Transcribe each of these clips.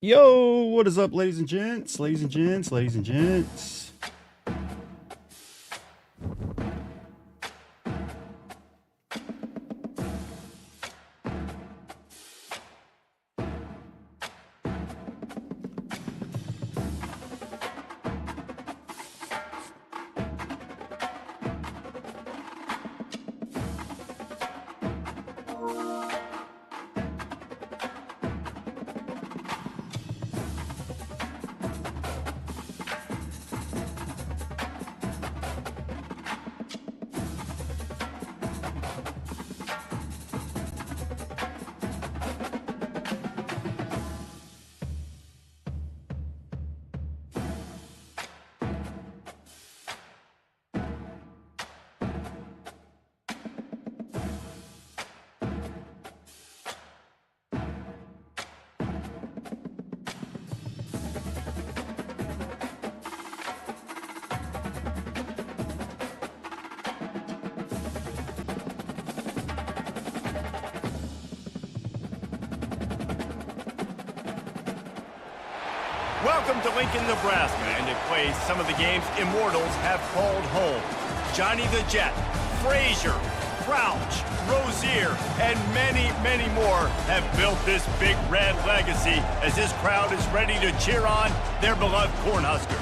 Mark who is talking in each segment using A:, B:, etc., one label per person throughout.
A: Yo, what is up, ladies and gents? Ladies and gents, ladies and gents.
B: Welcome to Lincoln, Nebraska, and it plays some of the games immortals have called home. Johnny the Jet, Frazier, Crouch, Rozier, and many, many more have built this big red legacy as this crowd is ready to cheer on their beloved Cornhuskers.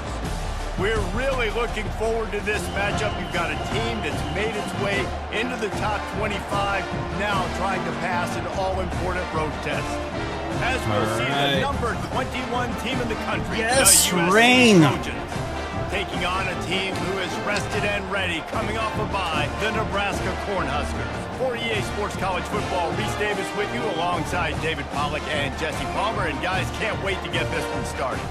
B: We're really looking forward to this matchup. You've got a team that's made its way into the top 25, now trying to pass an all-important road test. As we'll see the number 21 team in the country, the USC Trojans, taking on a team who is rested and ready, coming off a bye, the Nebraska Cornhuskers. For EA Sports College Football, Reese Davis with you alongside David Pollack and Jesse Palmer. And guys, can't wait to get this one started.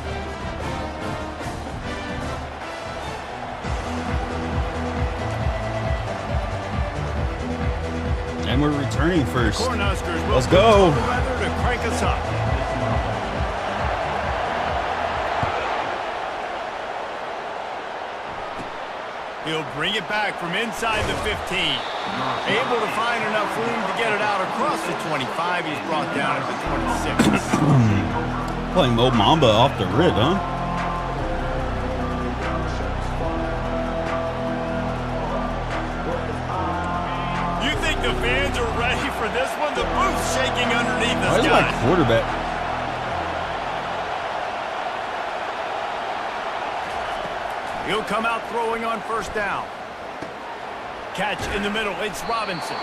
A: And we're returning first.
B: Cornhuskers will
A: Let's go.
B: To crank us up. He'll bring it back from inside the 15. Able to find enough room to get it out across the 25. He's brought down at the 26.
A: Playing Mo Mamba off the rip, huh?
B: The fans are ready for this one. The booth's shaking underneath us.
A: Why is my quarterback?
B: He'll come out throwing on first down. Catch in the middle. It's Robinson.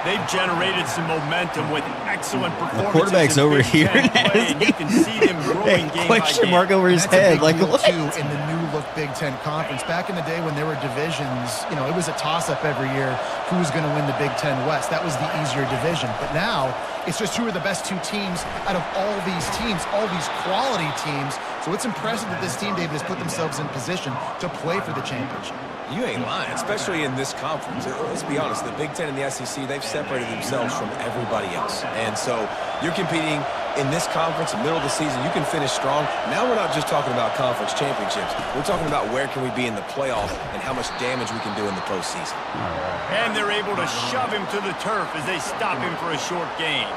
B: They've generated some momentum with excellent performances.
A: The quarterback's over here.
B: And you can see them growing game by
A: question
B: game.
A: mark over his head. Like,
C: too, in the new look Big Ten Conference. Back in the day when there were divisions, you know, it was a toss-up every year. Who was going to win the Big Ten West? That was the easier division. But now it's just who are the best two teams out of all these teams, all these quality teams. So it's impressive that this team, David, has put themselves in position to play for the championship.
D: You ain't lying, especially in this conference. Let's be honest, the Big Ten and the SEC, they've separated themselves from everybody else. And so you're competing in this conference, middle of the season. You can finish strong. Now we're not just talking about conference championships. We're talking about where can we be in the playoff and how much damage we can do in the postseason.
B: And they're able to shove him to the turf as they stop him for a short gain.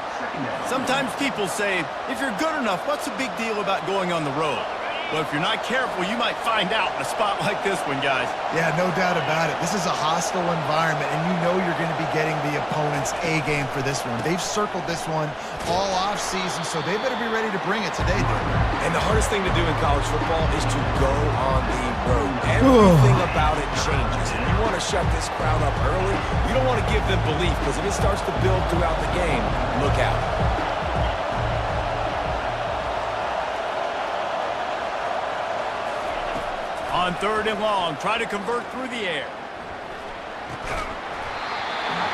B: Sometimes people say, if you're good enough, what's the big deal about going on the road? Well, if you're not careful, you might find out in a spot like this one, guys.
C: Yeah, no doubt about it. This is a hostile environment, and you know you're going to be getting the opponent's A game for this one. They've circled this one all off season, so they better be ready to bring it today, dude.
D: And the hardest thing to do in college football is to go on the road. Everything about it changes. And you want to shut this crowd up early. You don't want to give them belief, because if it starts to build throughout the game, look out.
B: On third and long, try to convert through the air.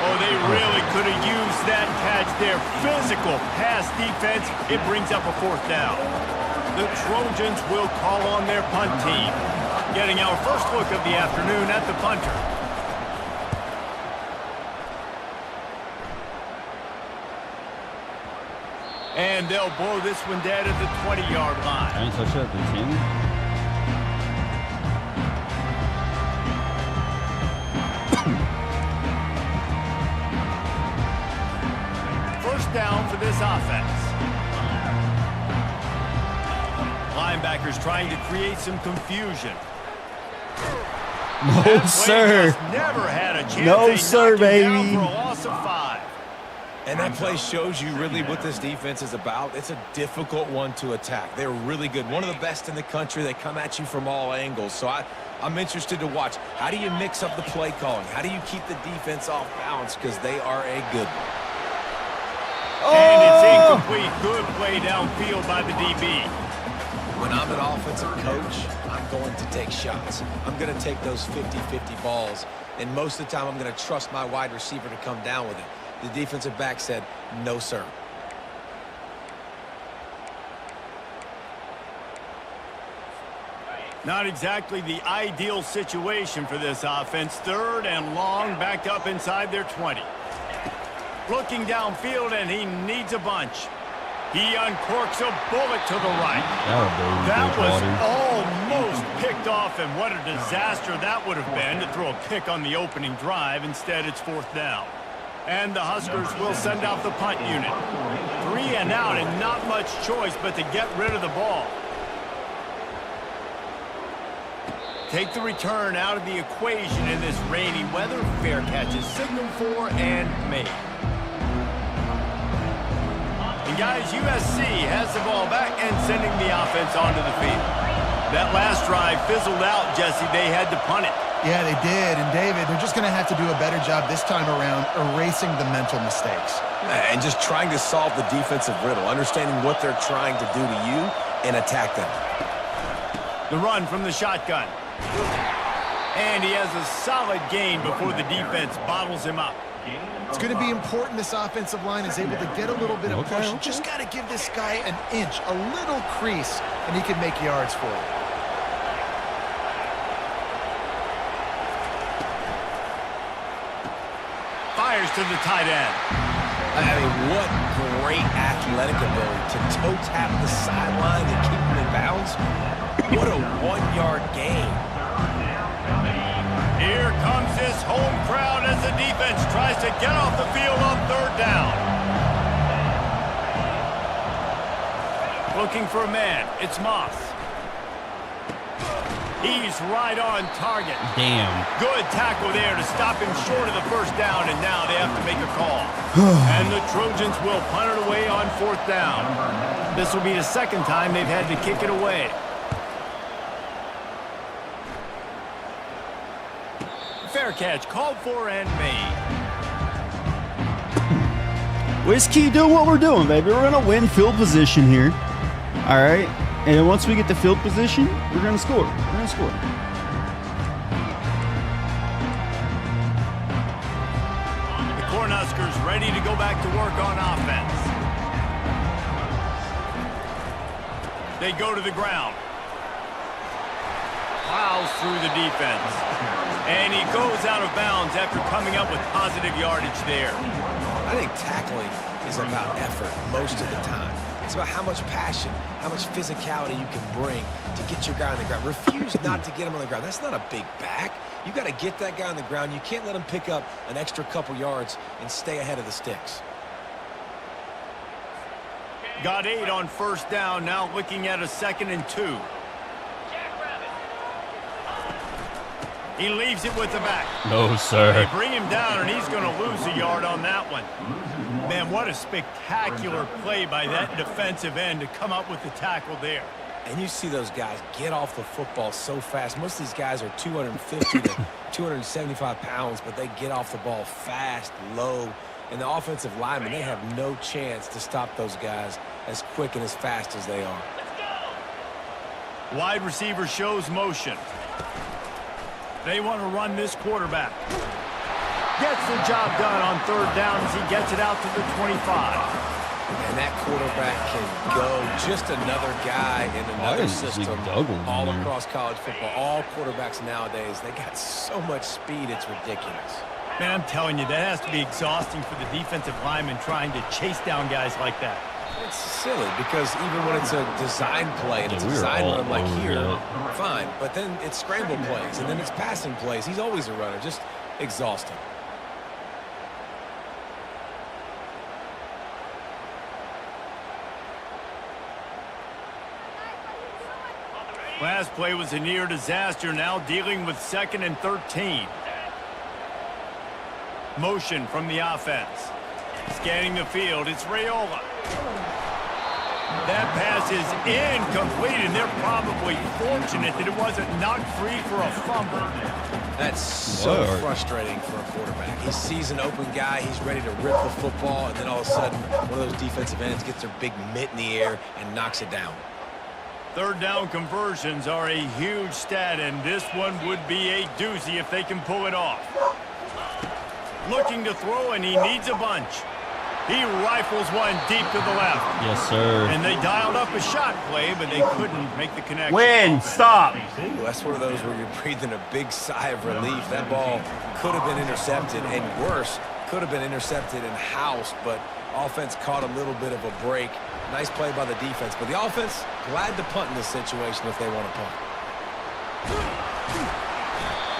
B: Oh, they really could have used that catch there. Physical pass defense. It brings up a fourth down. The Trojans will call on their punt team. Getting our first look of the afternoon at the punter. And they'll blow this one dead at the 20-yard line.
A: I didn't touch that, continue.
B: First down for this offense. linebackers trying to create some confusion.
A: No, sir.
B: Never had a chance.
A: No, sir, baby.
B: For a loss of 5.
D: And that play shows you really what this defense is about. It's a difficult one to attack. They're really good. One of the best in the country. They come at you from all angles. So I'm interested to watch. How do you mix up the play calling? How do you keep the defense off balance? Because they are a good one.
B: And it's incomplete. Good play downfield by the DB.
D: When I'm an offensive coach, I'm going to take shots. I'm going to take those 50-50 balls. And most of the time, I'm going to trust my wide receiver to come down with it. The defensive back said, no, sir.
B: Not exactly the ideal situation for this offense. 3rd and long, backed up inside their 20. Looking downfield, and he needs a bunch. He uncorks a bullet to the right. That was almost picked off, and what a disaster that would have been to throw a pick on the opening drive. Instead, it's 4th down. And the Huskers will send out the punt unit. 3 and out, and not much choice but to get rid of the ball. Take the return out of the equation in this rainy weather. Fair catch is signaled for and made. And guys, USC has the ball back and sending the offense onto the field. That last drive fizzled out, Jesse. They had to punt it.
C: Yeah, they did. And, David, they're just going to have to do a better job this time around erasing the mental mistakes.
D: And just trying to solve the defensive riddle, understanding what they're trying to do to you and attack them.
B: The run from the shotgun. And he has a solid gain before the defense bottles him up.
C: It's going to be important this offensive line is able to get a little bit of push. Just got to give this guy an inch, a little crease, and he can make yards for you.
B: Fires to the tight end.
D: I mean, what great athletic ability to toe tap the sideline and keep him in bounds. What a 1-yard gain.
B: Here comes this home crowd as the defense tries to get off the field on 3rd down. Looking for a man. It's Moss. He's right on target.
A: Damn.
B: Good tackle there to stop him short of the 1st down, and now they have to make a call. And the Trojans will punt it away on 4th down. This will be the 2nd time they've had to kick it away. Fair catch, called for and made.
A: We just keep doing what we're doing, baby. We're going to win field position here. All right? And then once we get the field position, we're going to score. We're going to score.
B: The Cornhuskers ready to go back to work on offense. They go to the ground. Plows through the defense. And he goes out of bounds after coming up with positive yardage there.
D: I think tackling is about effort most of the time. It's about how much passion, how much physicality you can bring to get your guy on the ground. Refuse not to get him on the ground. That's not a big back. You got to get that guy on the ground. You can't let him pick up an extra couple yards and stay ahead of the sticks.
B: Got 8 on 1st down, now looking at a 2nd and 2. He leaves it with the back.
A: No, sir.
B: They bring him down, and he's going to lose a yard on that one. Man, what a spectacular play by that defensive end to come up with the tackle there.
D: And you see those guys get off the football so fast. Most of these guys are 250 to 275 pounds, but they get off the ball fast, low. And the offensive linemen, they have no chance to stop those guys as quick and as fast as they are.
B: Wide receiver shows motion. They want to run this quarterback. Gets the job done on 3rd down as he gets it out to the 25.
D: And that quarterback can go. Just another guy in another system all across college football. All quarterbacks nowadays, they got so much speed, it's ridiculous.
B: Man, I'm telling you, that has to be exhausting for the defensive lineman trying to chase down guys like that.
D: It's silly because even when it's a design play and it's a design run like here, fine. But then it's scramble plays and then it's passing plays. He's always a runner. Just exhausting.
B: Last play was a near disaster, now dealing with 2nd and 13. Motion from the offense. Scanning the field, it's Raiola. That pass is incomplete, and they're probably fortunate that it wasn't knocked free for a fumble.
D: That's so frustrating for a quarterback. He sees an open guy, he's ready to rip the football, and then all of a sudden, one of those defensive ends gets their big mitt in the air and knocks it down.
B: 3rd down conversions are a huge stat, and this one would be a doozy if they can pull it off. Looking to throw, and he needs a bunch. He rifles one deep to the left.
A: Yes, sir.
B: And they dialed up a shot play, but they couldn't make the connection.
A: Win. Stop.
D: Ooh, that's one of those where you're breathing a big sigh of relief. That ball could have been intercepted, and worse, could have been intercepted and housed, but offense caught a little bit of a break. Nice play by the defense, but the offense glad to punt in this situation if they want to punt.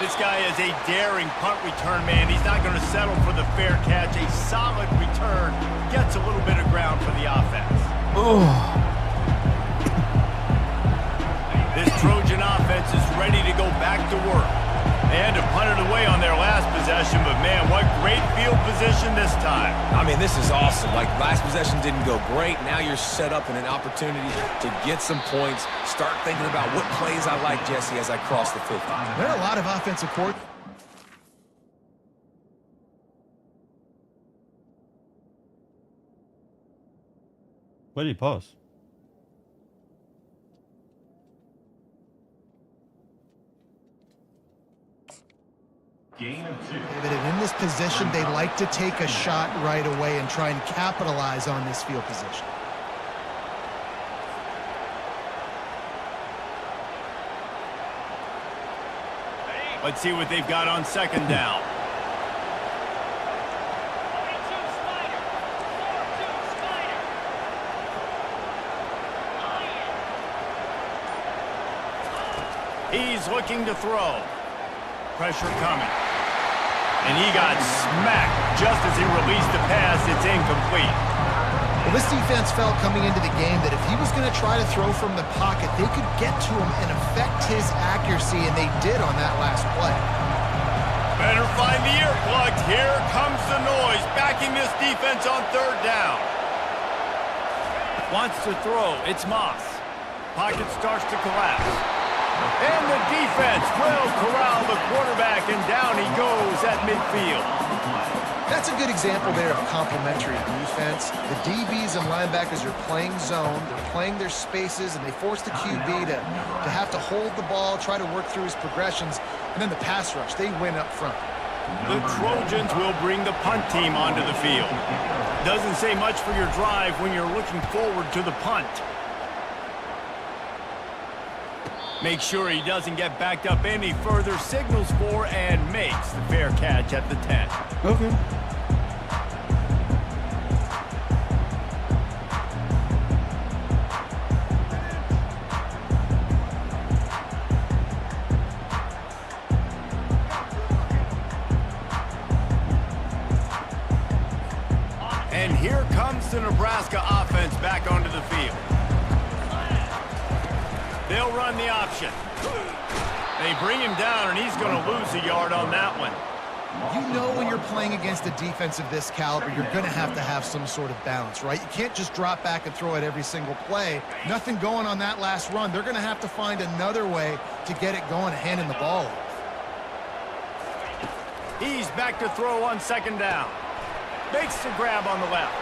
B: This guy is a daring punt return man. He's not going to settle for the fair catch. A solid return gets a little bit of ground for the offense. This Trojan offense is ready to go back to work. They had to punt it away on their last possession, but man, what great field position this time.
D: I mean, this is awesome. Like, last possession didn't go great. Now you're set up in an opportunity to get some points. Start thinking about what plays I like, Jesse, as I cross the 50.
C: There are a lot of offensive coordinators.
A: Why did he pause?
C: But in this position, they like to take a shot right away and try and capitalize on this field position.
B: Let's see what they've got on 2nd down. He's looking to throw. Pressure coming. And he got smacked just as he released the pass. It's incomplete.
C: Well, this defense felt coming into the game that if he was going to try to throw from the pocket, they could get to him and affect his accuracy, and they did on that last play.
B: Better find the earplugs. Here comes the noise, backing this defense on 3rd down. Wants to throw. It's Moss. Pocket starts to collapse. And the defense will corral the quarterback, and down he goes at midfield.
C: That's a good example there of complementary defense. The DBs and linebackers are playing zone, they're playing their spaces, and they force the QB to have to hold the ball, try to work through his progressions, and then the pass rush, they win up front.
B: The Trojans will bring the punt team onto the field. Doesn't say much for your drive when you're looking forward to the punt. Make sure he doesn't get backed up any further, signals for and makes the fair catch at the 10.
A: Okay.
B: And here comes the Nebraska offense back onto the field. They'll run the option. They bring him down, and he's going to lose a yard on that one.
C: You know when you're playing against a defense of this caliber, you're going to have some sort of balance, right? You can't just drop back and throw it every single play. Nothing going on that last run. They're going to have to find another way to get it going and handing the ball off.
B: He's back to throw on 2nd down. Makes the grab on the left.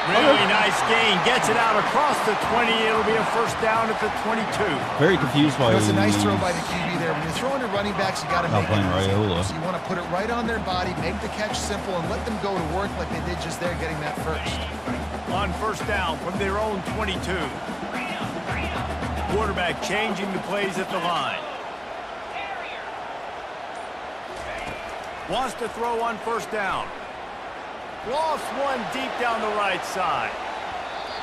B: Really nice gain. Gets it out across the 20. It'll be a 1st down at the 22.
A: Very confused by
C: It's a nice throw by the QB there. When you're throwing to running backs, you got to make it
A: Raiola.
C: easy. So you want to put it right on their body, make the catch simple, and let them go to work like they did just there getting that first.
B: On 1st down from their own 22. Quarterback changing the plays at the line. Wants to throw on 1st down. Lost one deep down the right side.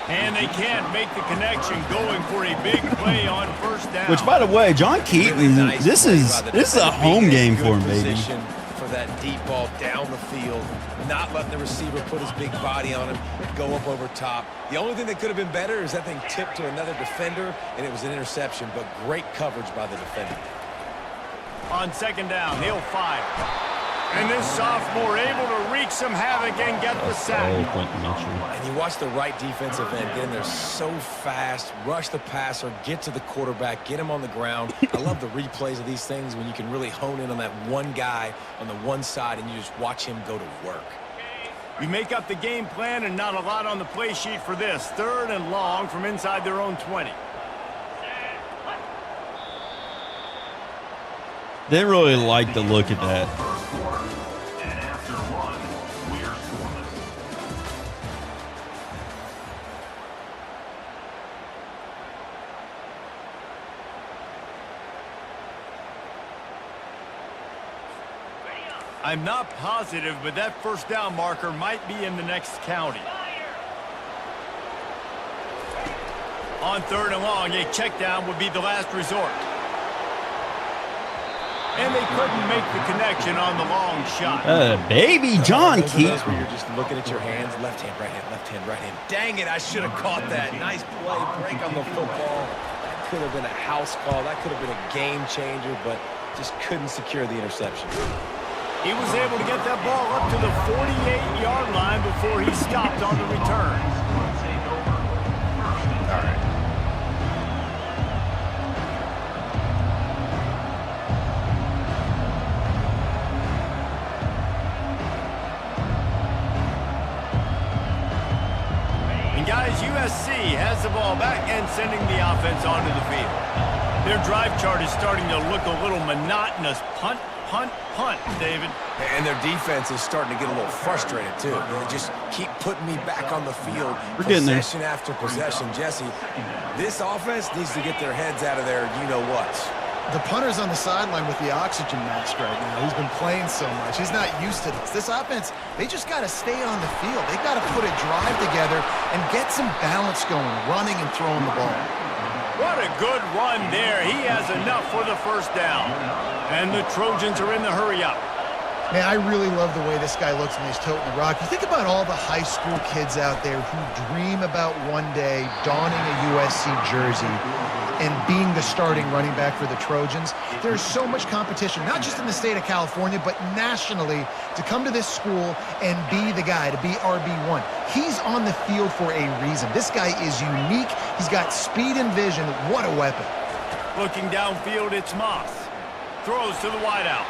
B: And they can't make the connection, going for a big play on 1st down.
A: Which, by the way, John Keaton, this is a home game for him, baby.
D: For that deep ball down the field, not letting the receiver put his big body on him, go up over top. The only thing that could have been better is that thing tipped to another defender, and it was an interception, but great coverage by the defender.
B: On second down, he'll fire. And this sophomore able to wreak some havoc and get the sack.
D: And you watch the right defensive end get in there so fast, rush the passer, get to the quarterback, get him on the ground. I love the replays of these things when you can really hone in on that one guy on the one side and you just watch him go to work.
B: We make up the game plan and not a lot on the play sheet for this. 3rd and long from inside their own 20.
A: Didn't really like the look at that.
B: I'm not positive, but that first down marker might be in the next county. On 3rd and long, a check down would be the last resort. And they couldn't make the connection on the long shot.
A: Baby John Keith.
D: Where you're just looking at your hands, left hand, right hand, left hand, right hand. Dang it, I should have caught that. Nice play, break on the football. That could have been a house call. That could have been a game changer, but just couldn't secure the interception.
B: He was able to get that ball up to the 48-yard line before he stopped on the return.
D: All right.
B: And guys, USC has the ball back and sending the offense onto the field. Their drive chart is starting to look a little monotonous. Punt, punt, punt, David.
D: And their defense is starting to get a little frustrated, too. They just keep putting me back on the field.
A: We're getting there.
D: Possession after possession. Jesse, this offense needs to get their heads out of there, you-know-what.
C: The punter's on the sideline with the oxygen mask right now. He's been playing so much. He's not used to this. This offense, they just got to stay on the field. They've got to put a drive together and get some balance going, running and throwing the ball.
B: What a good run there. He has enough for the first down. And the Trojans are in the hurry-up.
C: Man, I really love the way this guy looks when he's toting the rock. You think about all the high school kids out there who dream about one day donning a USC jersey and being the starting running back for the Trojans. There's so much competition, not just in the state of California, but nationally, to come to this school and be the guy, to be RB1. He's on the field for a reason. This guy is unique. He's got speed and vision. What a weapon.
B: Looking downfield, it's Moss. Throws to the wideout.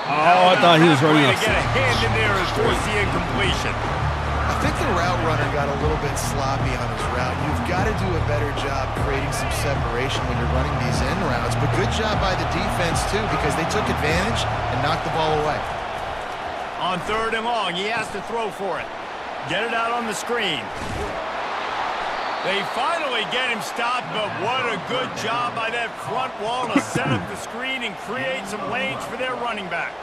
A: Oh, I thought he was running
B: to
A: off.
B: get a hand in there and force the incompletion.
C: I think the route runner got a little bit sloppy on his route. You've got to do a better job creating some separation when you're running these end routes. But good job by the defense, too, because they took advantage and knocked the ball away.
B: On 3rd and long, he has to throw for it. Get it out on the screen. They finally get him stopped, but what a good job by that front wall to set up the screen and create some lanes for their running back.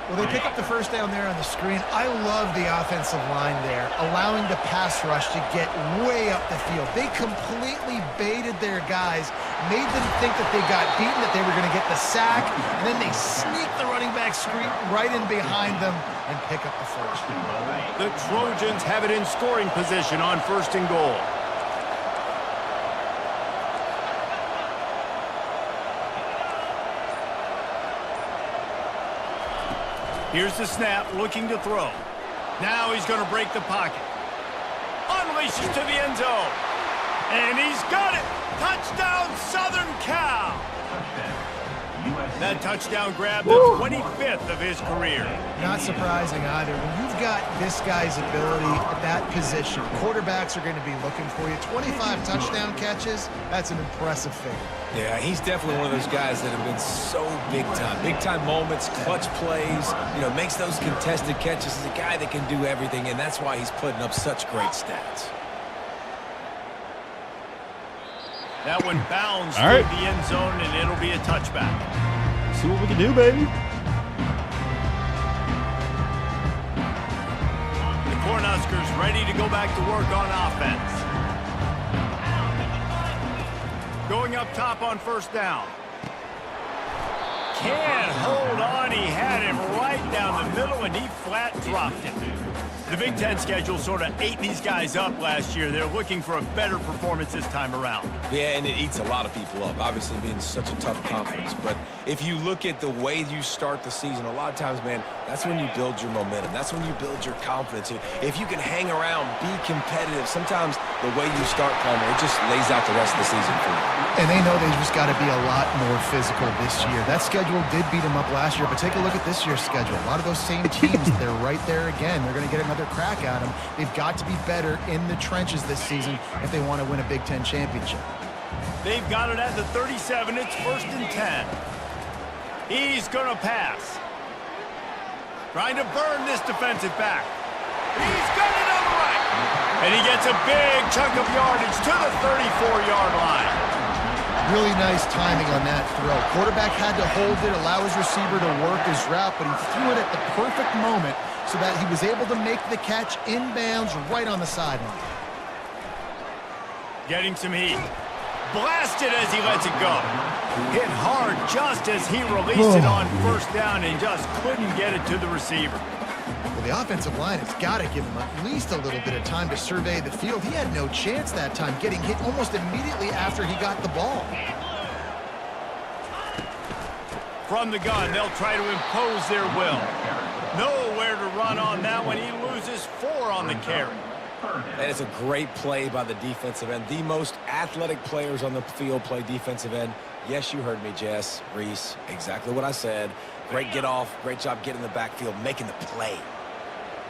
C: Well, they pick up the first down there on the screen. I love the offensive line there, allowing the pass rush to get way up the field. They completely baited their guys, made them think that they got beaten, that they were going to get the sack, and then they sneak the running back screen right in behind them and pick up the first.
B: The Trojans have it in scoring position on 1st and goal. Here's the snap, looking to throw. Now he's going to break the pocket. Unleashes to the end zone. And he's got it. Touchdown, Southern Cal. That touchdown grab, the 25th of his career.
C: Not surprising either. When you've got this guy's ability at that position, quarterbacks are going to be looking for you. 25 touchdown catches, that's an impressive figure.
D: Yeah, he's definitely one of those guys that have been so big time. Big time moments, clutch plays, makes those contested catches. He's a guy that can do everything, and that's why he's putting up such great stats.
B: That one bounds through the end zone, and it'll be a touchback.
A: See what we can do, baby.
B: The Cornhuskers ready to go back to work on offense. Going up top on 1st down. can't hold on. He had him right down the middle, and he flat dropped it. The Big Ten schedule sort of ate these guys up last year. They're looking for a better performance this time around.
D: Yeah, and it eats a lot of people up, obviously being such a tough conference. But if you look at the way you start the season, a lot of times, man, that's when you build your momentum. That's when you build your confidence. If you can hang around, be competitive, sometimes the way you start, Palmer, it just lays out the rest of the season for you.
C: And they know they've just got to be a lot more physical this year. That schedule did beat them up last year, but take a look at this year's schedule. A lot of those same teams, they're right there again. They're going to get another crack at them. They've got to be better in the trenches this season if they want to win a Big Ten championship.
B: They've got it at the 37. It's 1st and 10. He's going to pass. Trying to burn this defensive back. He's got it on the right. And he gets a big chunk of yardage to the 34-yard line.
C: Really nice timing on that throw. Quarterback had to hold it, allow his receiver to work his route, but he threw it at the perfect moment so that he was able to make the catch inbounds right on the sideline.
B: Getting some heat. Blasted as he lets it go. Hit hard just as he released it on 1st down and just couldn't get it to the receiver.
C: Well, the offensive line has got to give him at least a little bit of time to survey the field. He had no chance that time, getting hit almost immediately after he got the ball.
B: From the gun, they'll try to impose their will. Nowhere to run on that one. He loses 4 on the carry.
D: And it's a great play by the defensive end. The most athletic players on the field play defensive end. Yes, you heard me, Jess, Reese. Exactly what I said. Great get off. Great job getting in the backfield, making the play.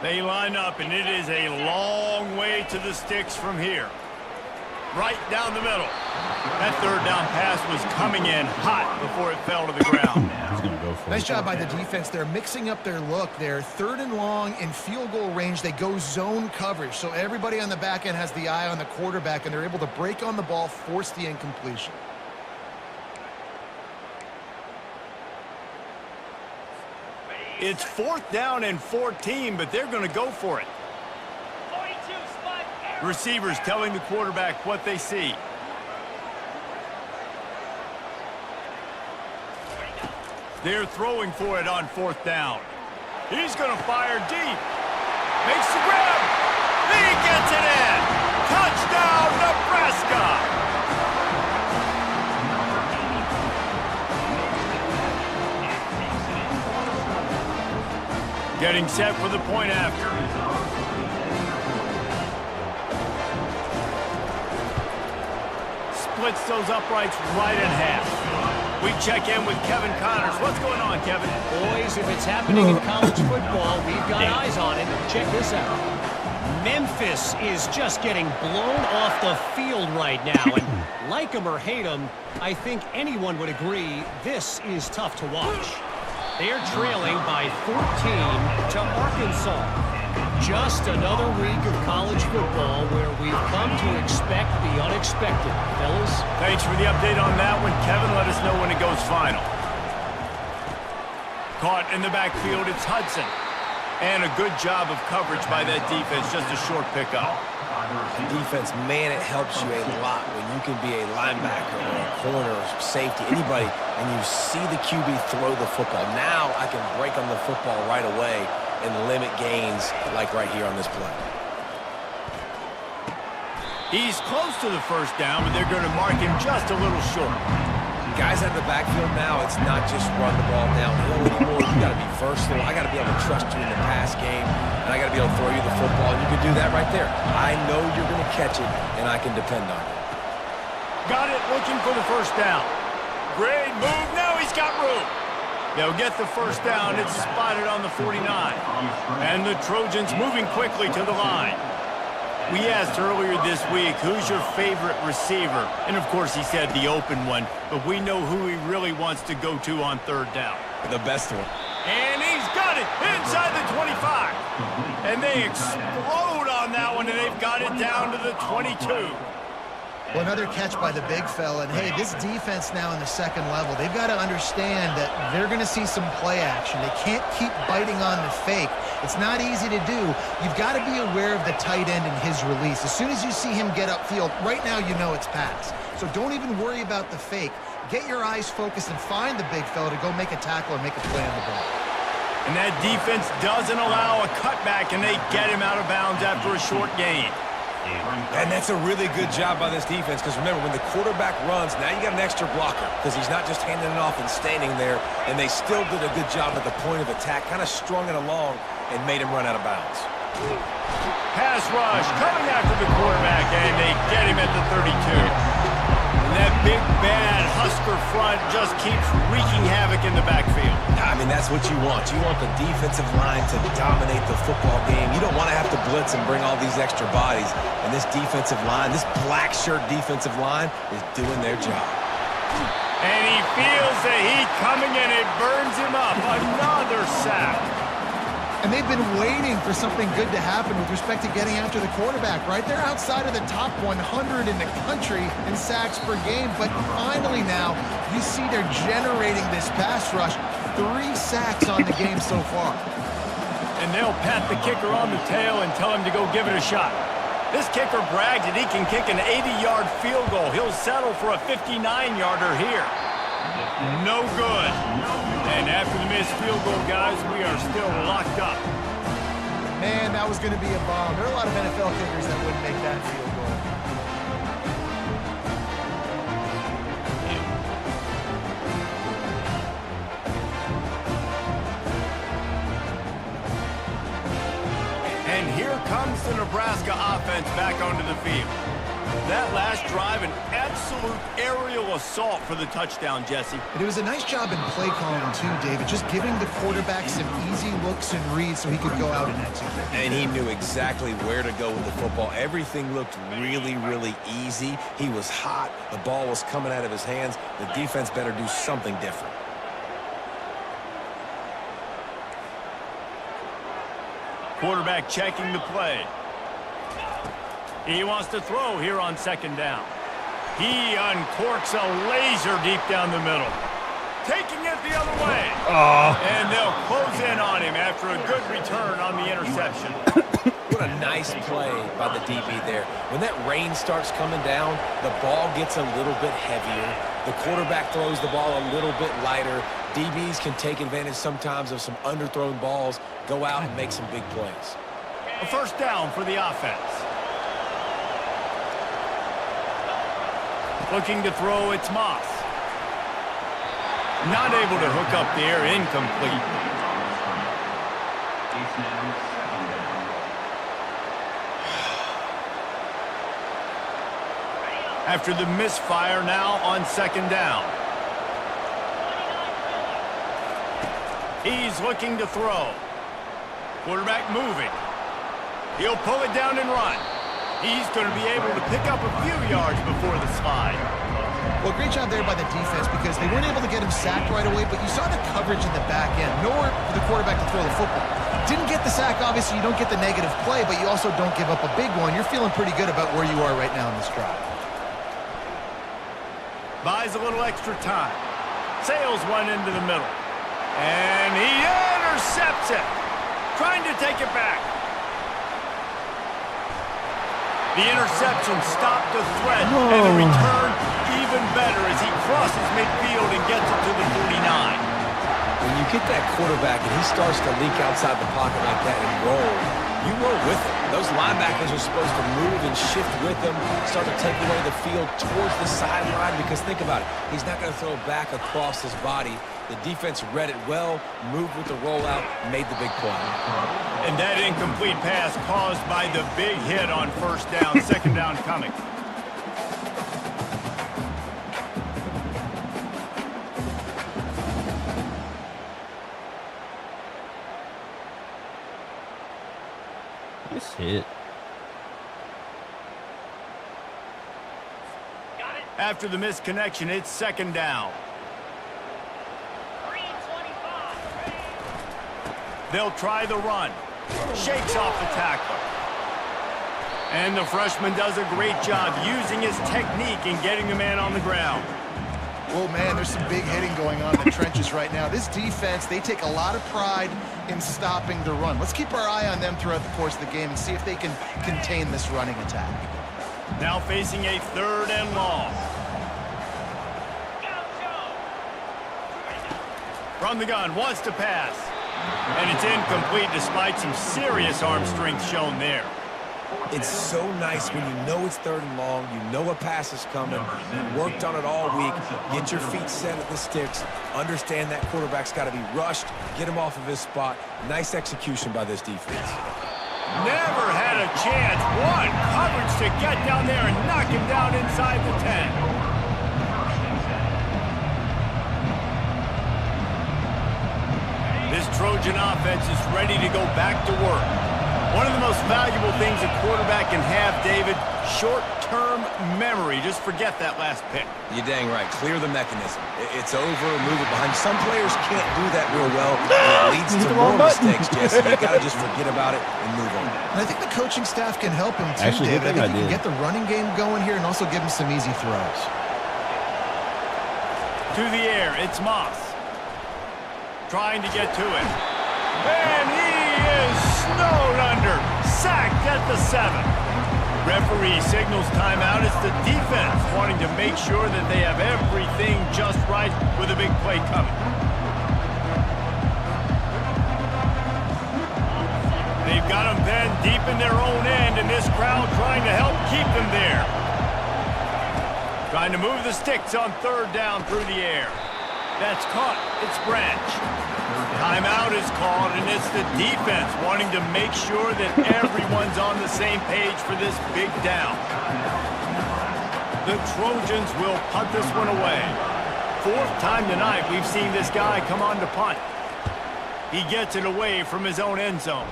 B: They line up, and it is a long way to the sticks from here. Right down the middle. That 3rd down pass was coming in hot before it fell to the ground.
A: He's going to go for it.
C: Nice job by the defense. They're mixing up their look. They're 3rd and long in field goal range. They go zone coverage, so everybody on the back end has the eye on the quarterback, and they're able to break on the ball, force the incompletion.
B: It's 4th down and 14, but they're going to go for it. Receivers telling the quarterback what they see. They're throwing for it on 4th down. He's going to fire deep. Makes the grab. He gets it in. Touchdown, Nebraska. Getting set for the point after. Splits those uprights right in half. We check in with Kevin Connors. What's going on, Kevin?
E: Boys, if it's happening in college football, we've got eyes on it. Check this out. Memphis is just getting blown off the field right now. And like them or hate them, I think anyone would agree this is tough to watch. They're trailing by 14 to Arkansas. Just another week of college football where we've come to expect the unexpected, fellas.
B: Thanks for the update on that one, Kevin. Let us know when it goes final. Caught in the backfield, it's Hudson. And a good job of coverage by that defense, just a short pickup.
D: Defense, man, it helps you a lot when you can be a linebacker or a corner or safety, anybody, and you see the QB throw the football. Now I can break on the football right away and limit gains like right here on this play.
B: He's close to the 1st down, but they're going to mark him just a little short.
D: Guys out of the backfield now, it's not just run the ball downhill anymore. You got to be versatile. I got to be able to trust you in the pass game, and I got to be able to throw you the football, and you can do that right there. I know you're going to catch it, and I can depend on it.
B: Got it, looking for the 1st down. Great move. Now he's got room. They'll get the 1st down. It's spotted on the 49. And the Trojans moving quickly to the line. We asked earlier this week, who's your favorite receiver? And, of course, he said the open one. But we know who he really wants to go to on 3rd down.
D: The best one.
B: And he's got it inside the 25. And they explode on that one, and they've got it down to the 22.
C: Well, another catch by the big fella. And, hey, this defense now in the 2nd level, they've got to understand that they're going to see some play action. They can't keep biting on the fake. It's not easy to do. You've got to be aware of the tight end and his release. As soon as you see him get upfield, right now you know it's pass. So don't even worry about the fake. Get your eyes focused and find the big fella to go make a tackle or make a play on the ball.
B: And that defense doesn't allow a cutback, and they get him out of bounds after a short gain.
D: And that's a really good job by this defense, because remember, when the quarterback runs, now you got an extra blocker, because he's not just handing it off and standing there, and they still did a good job at the point of attack, kind of strung it along and made him run out of bounds.
B: Pass rush coming after the quarterback, and they get him at the 32. And that big, bad Husker front just keeps wreaking havoc in the backfield.
D: I mean, that's what you want. You want the defensive line to dominate the football game. You don't want to have to blitz and bring all these extra bodies. And this defensive line, this black shirt defensive line, is doing their job.
B: And he feels the heat coming, and it burns him up. Another sack.
C: And they've been waiting for something good to happen with respect to getting after the quarterback, right? They're outside of the top 100 in the country in sacks per game, but finally now you see they're generating this pass rush. 3 sacks on the game so far.
B: And they'll pat the kicker on the tail and tell him to go give it a shot. This kicker brags that he can kick an 80-yard field goal. He'll settle for a 59-yarder here. No good. And after the missed field goal, guys, we are still locked up.
C: Man, that was going to be a bomb. There are a lot of NFL kickers that wouldn't make that field goal.
B: And here comes the Nebraska offense back onto the field. That last drive, an absolute aerial assault for the touchdown, Jesse.
C: But it was a nice job in play calling, too, David, just giving the quarterback some easy looks and reads so he could go out and execute.
D: And he knew exactly where to go with the football. Everything looked really, really easy. He was hot. The ball was coming out of his hands. The defense better do something different.
B: Quarterback checking the play. He wants to throw here on second down. He uncorks a laser deep down the middle. Taking it the other way. And they'll close in on him after a good return on the interception.
D: What a nice play by the DB there. When that rain starts coming down, the ball gets a little bit heavier. The quarterback throws the ball a little bit lighter. DBs can take advantage sometimes of some underthrown balls, go out and make some big plays.
B: A first down for the offense. Looking to throw, it's Moss. Not able to hook up the air, incomplete. After the misfire, now on second down. He's looking to throw. Quarterback moving. He'll pull it down and run. He's going to be able to pick up a few yards before the slide.
C: Well, great job there by the defense because they weren't able to get him sacked right away, but you saw the coverage in the back end. Nowhere for the quarterback to throw the football. Didn't get the sack, obviously you don't get the negative play, but you also don't give up a big one. You're feeling pretty good about where you are right now in this drive.
B: Buys a little extra time. Sails one into the middle. And he intercepts it. Trying to take it back. The interception stopped the threat, and the return even better as he crosses midfield and gets it to the 49.
D: When you get that quarterback and he starts to leak outside the pocket like that and roll, you roll with him. Those linebackers are supposed to move and shift with him, start to take away the field towards the sideline because think about it, he's not going to throw back across his body. The defense read it well, moved with the rollout, made the big play.
B: And that incomplete pass caused by the big hit on first down, second down coming.
A: Nice hit.
B: After the misconnection, it's second down. They'll try the run. Shakes off the tackler. And the freshman does a great job using his technique and getting the man on the ground.
C: Well, man, there's some big hitting going on in the trenches right now. This defense, they take a lot of pride in stopping the run. Let's keep our eye on them throughout the course of the game and see if they can contain this running attack.
B: Now facing a 3rd and long. From the gun, wants to pass. And it's incomplete despite some serious arm strength shown there.
D: It's so nice when you know it's 3rd and long, you know a pass is coming, you worked on it all week, get your feet set at the sticks, understand that quarterback's got to be rushed, get him off of his spot. Nice execution by this defense.
B: Never had a chance. One coverage to get down there and knock him down inside the 10. This Trojan offense is ready to go back to work. One of the most valuable things a quarterback can have, David, short-term memory. Just forget that last pick.
D: You're dang right. Clear the mechanism. It's over, move it behind. Some players can't do that real well. It leads to more mistakes, Jesse. You got to just forget about it and move on.
C: And I think the coaching staff can help him too,
A: Actually,
C: David. I think you
A: did.
C: can get the running game going here and also give him some easy throws.
B: To the air, it's Moss. Trying to get to it. And he is snowed under. Sacked at the 7. Referee signals timeout. It's the defense wanting to make sure that they have everything just right with a big play coming. They've got them then deep in their own end, and this crowd trying to help keep them there. Trying to move the sticks on 3rd down through the air. That's caught. It's Branch. Timeout is called, and it's the defense wanting to make sure that everyone's on the same page for this big down. The Trojans will punt this one away. 4th time tonight we've seen this guy come on to punt. He gets it away from his own end zone.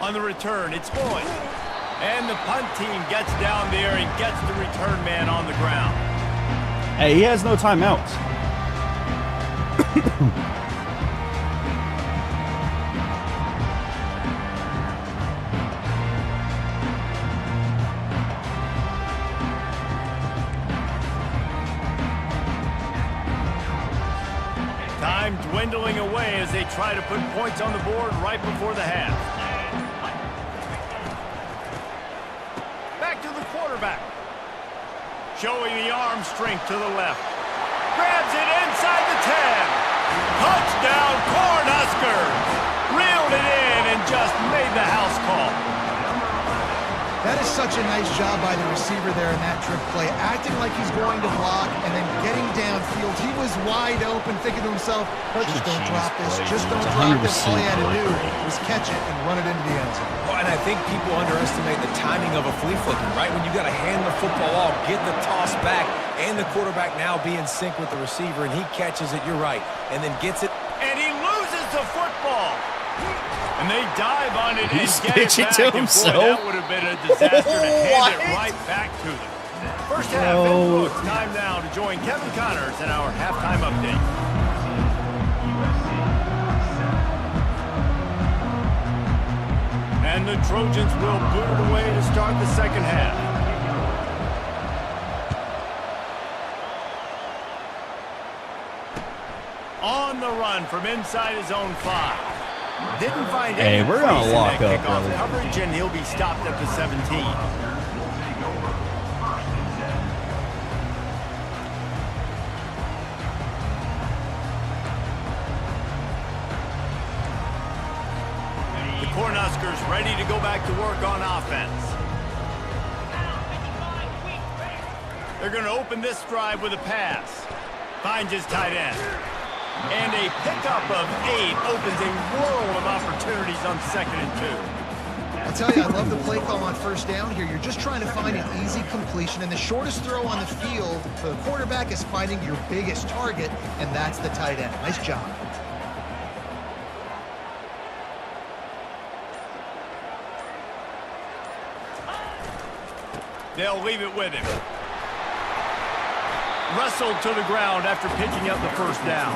B: On the return, it's Boyd. And the punt team gets down there and gets the return man on the ground.
A: Hey, he has no timeouts.
B: Time dwindling away as they try to put points on the board right before the half. Back to the quarterback. Showing the arm strength to the left. Grabs it inside the 10. Touchdown, Cornhuskers. Reeled it in and just made the house call.
C: That is such a nice job by the receiver there in that trick play, acting like he's going to block and then getting downfield. He was wide open, thinking to himself, just don't drop this, just don't drop this. All he had to do was catch it and run it into the end zone.
D: Well, and I think people underestimate the timing of a flea flicking, right? When you got to hand the football off, get the toss back, and the quarterback now be in sync with the receiver, and he catches it, you're right, and then gets it.
B: And he loses the football. And they dive on it and
A: He's
B: get it
A: pitching
B: back.
A: to
B: And boy,
A: himself.
B: that would have been a disaster to hand it right back to them. First half in books. Time now to join Kevin Connors in our halftime update. And the Trojans will boot it away to start the second half. On the run from inside his own 5. Didn't find any
A: Hey, we're gonna
B: place in
A: lock
B: that
A: up,
B: kickoff
A: brother.
B: coverage, and he'll be stopped at the 17. The Cornhuskers ready to go back to work on offense. They're going to open this drive with a pass. Finds his tight end. And a pickup of 8 opens a world of opportunities on 2nd and 2.
C: I'll tell you, I love the play call on 1st down here. You're just trying to find an easy completion, and the shortest throw on the field for the quarterback is finding your biggest target, and that's the tight end. Nice job.
B: They'll leave it with him. Wrestled to the ground after picking up the 1st down.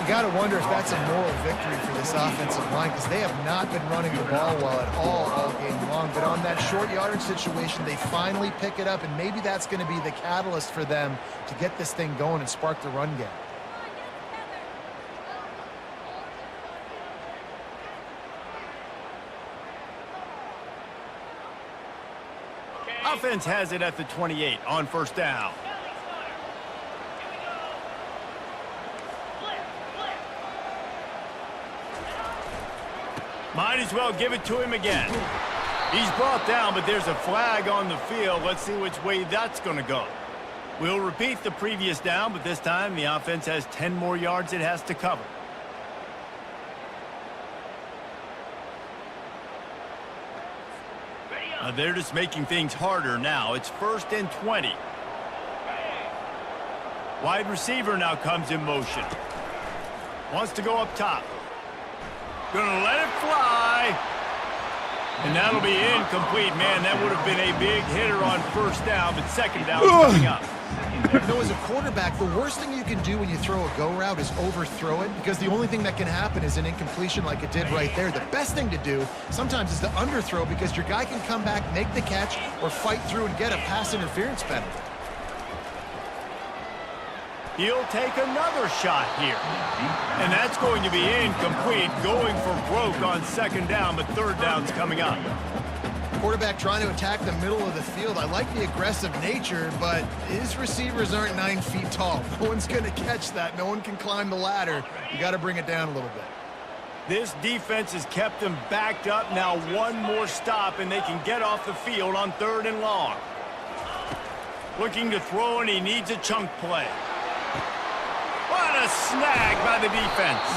C: You got to wonder if that's a moral victory for this offensive line, because they have not been running the ball well at all game long. But on that short yardage situation, they finally pick it up, and maybe that's going to be the catalyst for them to get this thing going and spark the run game.
B: Offense has it at the 28 on first down. Might as well give it to him again. He's brought down, but there's a flag on the field. Let's see which way that's going to go. We'll repeat the previous down, but this time the offense has 10 more yards it has to cover. They're just making things harder now. It's 1st and 20. Wide receiver now comes in motion. Wants to go up top. Gonna let it fly. And that'll be incomplete. Man, that would have been a big hitter on first down, but second down is coming up.
C: You know, as a quarterback, the worst thing you can do when you throw a go route is overthrow it, because the only thing that can happen is an incompletion like it did right there. The best thing to do sometimes is to underthrow, because your guy can come back, make the catch, or fight through and get a pass interference penalty.
B: He'll take another shot here. And that's going to be incomplete, going for broke on second down, but third down's coming up.
C: Quarterback trying to attack the middle of the field. I like the aggressive nature, but his receivers aren't 9 feet tall. No one's going to catch that. No one can climb the ladder. You got to bring it down a little bit.
B: This defense has kept them backed up. Now one more stop, and they can get off the field on 3rd and long. Looking to throw, and he needs a chunk play. What a snag by the defense.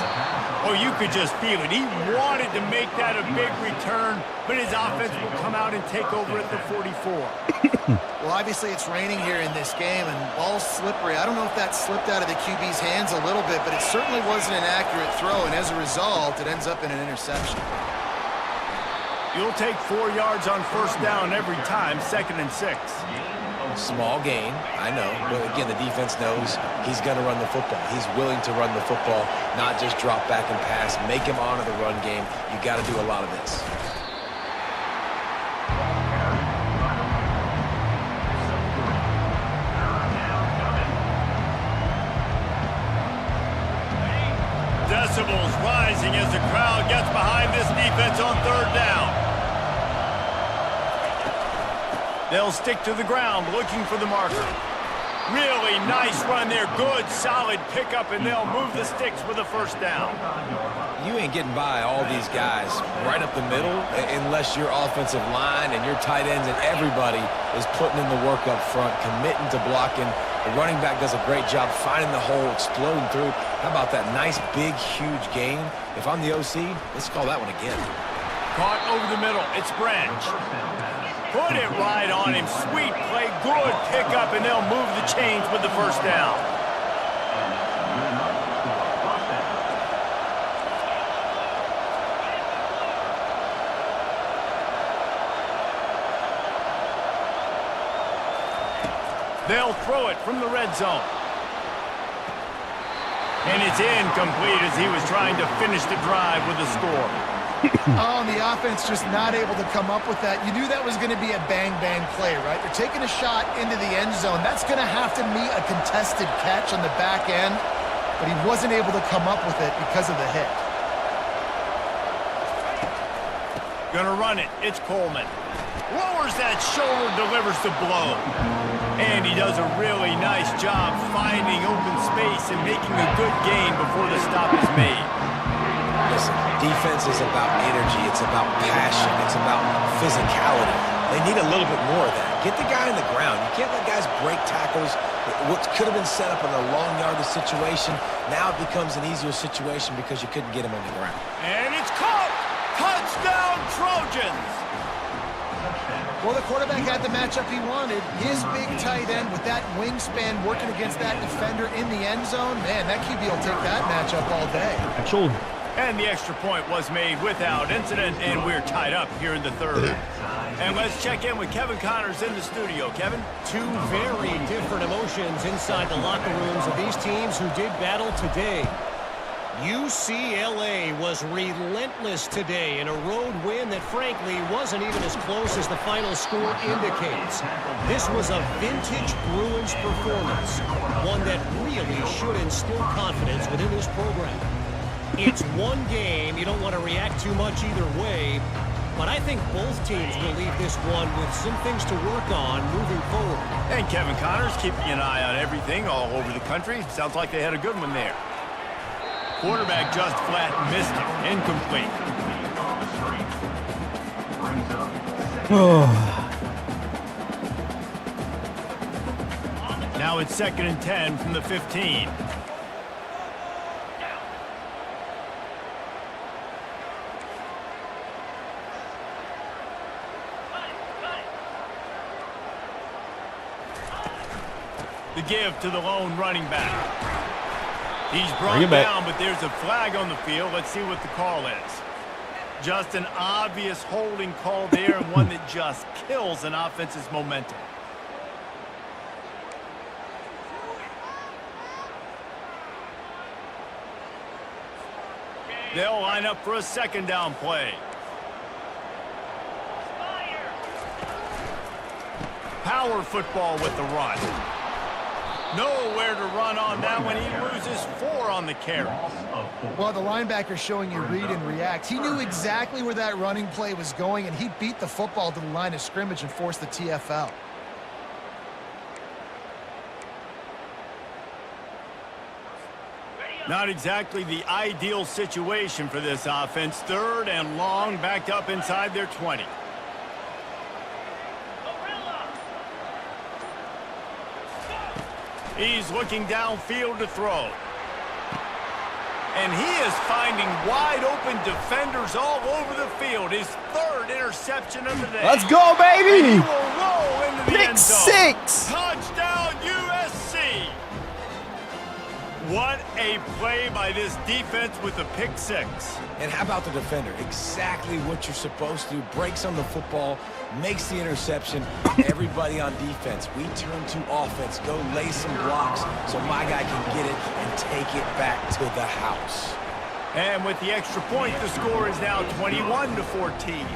B: Oh, you could just feel it. He wanted to make that a big return, but his offense will come out and take over at the 44.
C: Well, obviously it's raining here in this game, and ball's slippery. I don't know if that slipped out of the QB's hands a little bit, but it certainly wasn't an accurate throw, and as a result, it ends up in an interception.
B: You'll take 4 yards on first down every time, 2nd and 6.
D: Small gain, I know, but again, the defense knows he's going to run the football. He's willing to run the football, not just drop back and pass, make him honor the run game. You got to do a lot of this.
B: Decibels rising as the crowd gets behind this defense on 3rd down. They'll stick to the ground looking for the marker. Really nice run there. Good, solid pickup, and they'll move the sticks for the first down.
D: You ain't getting by all these guys right up the middle unless your offensive line and your tight ends and everybody is putting in the work up front, committing to blocking. The running back does a great job finding the hole, exploding through. How about that nice, big, huge gain? If I'm the OC, let's call that one again.
B: Caught over the middle. It's Branch. Put it right on him. Sweet play. Good pickup, and they'll move the chains with the first down. They'll throw it from the red zone. And it's incomplete as he was trying to finish the drive with a score.
C: Oh, and the offense just not able to come up with that. You knew that was going to be a bang-bang play, right? They're taking a shot into the end zone. That's going to have to meet a contested catch on the back end, but he wasn't able to come up with it because of the hit.
B: Gonna run it. It's Coleman. Lowers that shoulder, delivers the blow. And he does a really nice job finding open space and making a good gain before the stop is made.
D: Listen, defense is about energy. It's about passion. It's about physicality. They need a little bit more of that. Get the guy on the ground. You can't let guys break tackles. What could have been set up in a long yardage situation, now it becomes an easier situation because you couldn't get him on the ground.
B: And it's caught! Touchdown, Trojans!
C: Well, the quarterback had the matchup he wanted. His big tight end with that wingspan working against that defender in the end zone. Man, that QB will take that matchup all day.
A: Actually.
B: And the extra point was made without incident, and we're tied up here in the third. And let's check in with Kevin Connors in the studio. Kevin?
E: Two very different emotions inside the locker rooms of these teams who did battle today. UCLA was relentless today in a road win that frankly wasn't even as close as the final score indicates. This was a vintage Bruins performance, one that really should instill confidence within this program. It's one game, you don't want to react too much either way, but I think both teams will leave this one with some things to work on moving forward.
B: And Kevin Connors keeping an eye on everything all over the country. Sounds like they had a good one there. Quarterback just flat missed it. Incomplete. Now it's 2nd and 10 from the 15. The give to the lone running back. He's brought down, but there's a flag on the field. Let's see what the call is. Just an obvious holding call there, and one that just kills an offense's momentum. They'll line up for a 2nd down play. Power football with the run. Nowhere to run on that one. He loses 4 on the carry.
C: Well, the linebacker's showing you read and react. He knew exactly where that running play was going, and he beat the football to the line of scrimmage and forced the TFL.
B: Not exactly the ideal situation for this offense. 3rd and long, backed up inside their 20. He's looking downfield to throw. And he is finding wide-open defenders all over the field. His 3rd interception of the day.
A: Let's go, baby!
B: And he will roll into the
A: Pick
B: end zone.
A: 6!
B: Touchdown, USC! What a play by this defense with a pick 6.
D: And how about the defender? Exactly what you're supposed to do. Breaks on the football, makes the interception. Everybody on defense, we turn to offense. Go lay some blocks so my guy can get it and take it back to the house.
B: And with the extra point, the score is now 21-14.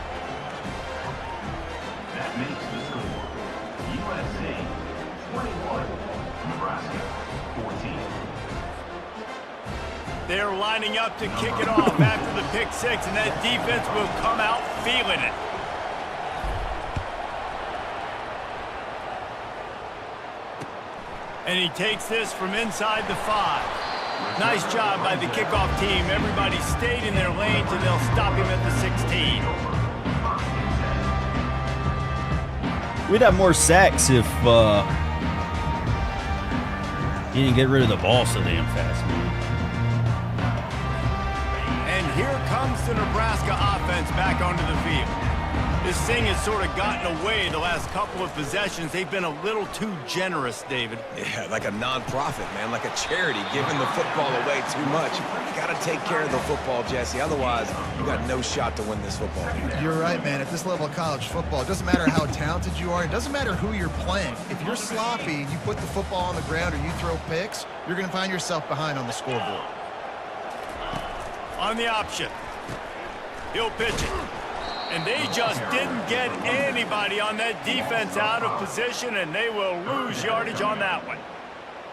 F: That makes the score USC 21, Nebraska 14.
B: They're lining up to kick it off after the pick 6, and that defense will come out feeling it. And he takes this from inside the 5. Nice job by the kickoff team. Everybody stayed in their lanes, and they'll stop him at the 16.
A: We'd have more sacks if he didn't get rid of the ball so damn fast, man.
B: And here comes the Nebraska offense back onto the field. This thing has sort of gotten away the last couple of possessions. They've been a little too generous, David.
D: Yeah, like a non-profit, man, like a charity, giving the football away too much. You got to take care of the football, Jesse. Otherwise, you got no shot to win this football game.
C: You're right, man. At this level of college football, it doesn't matter how talented you are. It doesn't matter who you're playing. If you're sloppy and you put the football on the ground or you throw picks, you're going to find yourself behind on the scoreboard.
B: On the option. He'll pitch it. And they just didn't get anybody on that defense out of position, and they will lose yardage on that one.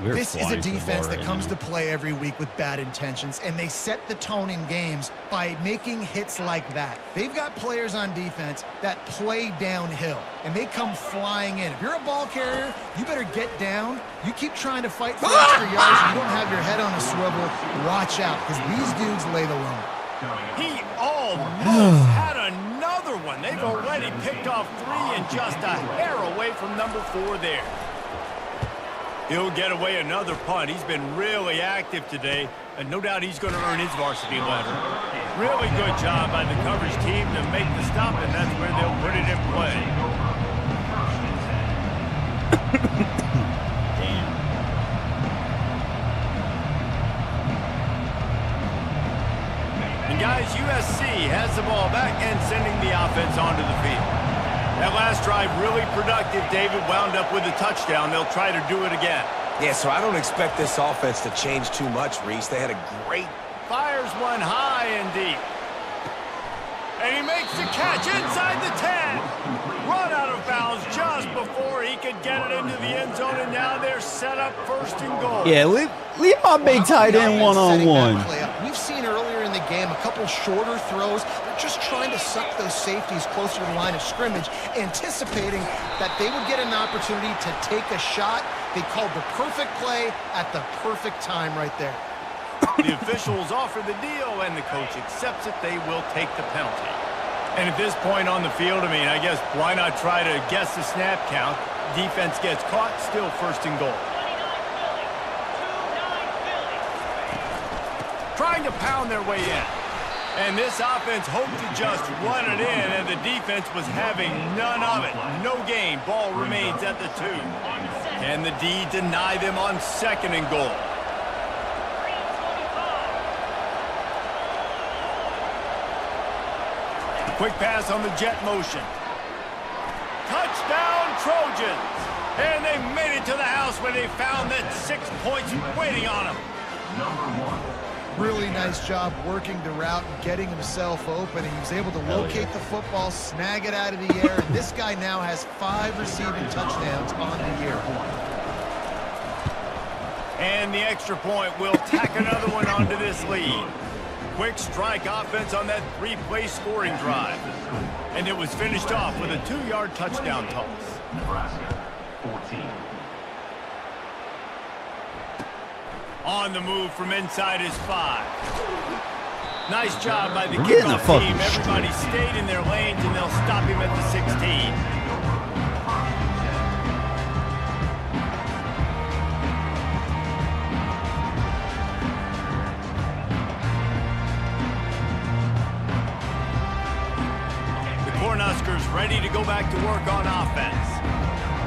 C: This is a defense that comes to play every week with bad intentions, and they set the tone in games by making hits like that. They've got players on defense that play downhill, and they come flying in. If you're a ball carrier, you better get down. You keep trying to fight for extra yards, and you don't have your head on a swivel. Watch out, because these dudes lay the lumber.
B: He almost had another one. They've already picked off 3 and just a hair away from number 4 there. He'll get away another punt. He's been really active today, and no doubt he's going to earn his varsity letter. Really good job by the coverage team to make the stop, and that's where they'll put it in play. And guys, USC has the ball back and sending the offense onto the field. That last drive really productive. David wound up with a touchdown. They'll try to do it again.
D: Yeah, so I don't expect this offense to change too much, Reese. They had a great
B: fires one high and deep. And he makes the catch inside the 10. Run out of bounds just before he could get it into the end zone, and now they're set up first and goal.
A: Yeah, leave my big tight end one-on-one.
C: We've seen earlier in the game a couple shorter throws. They're just trying to suck those safeties closer to the line of scrimmage, anticipating that they would get an opportunity to take a shot. They called the perfect play at the perfect time right there.
B: The officials offer the deal, and the coach accepts it. They will take the penalty. And at this point on the field, I mean, I guess why not try to guess the snap count? Defense gets caught, still first and goal. Trying to pound their way in. And this offense hoped to just run it in, and the defense was having none of it. No gain. Ball remains at the 2. Can the D deny them on second and goal? Quick pass on the jet motion. Touchdown, Trojans! And they made it to the house where they found that 6 points waiting on them.
C: Really nice job working the route and getting himself open. He was able to locate the football, snag it out of the air, and this guy now has 5 receiving touchdowns on the year.
B: And the extra point will tack another one onto this lead. Quick strike offense on that 3-play scoring drive. And it was finished off with a 2-yard touchdown toss.
F: Nebraska, 14.
B: On the move from inside his 5. Nice job by the
A: Getting a
B: kickoff
A: fucking
B: team. Everybody stayed in their lanes, and they'll stop him at the 16. Cornhuskers ready to go back to work on offense.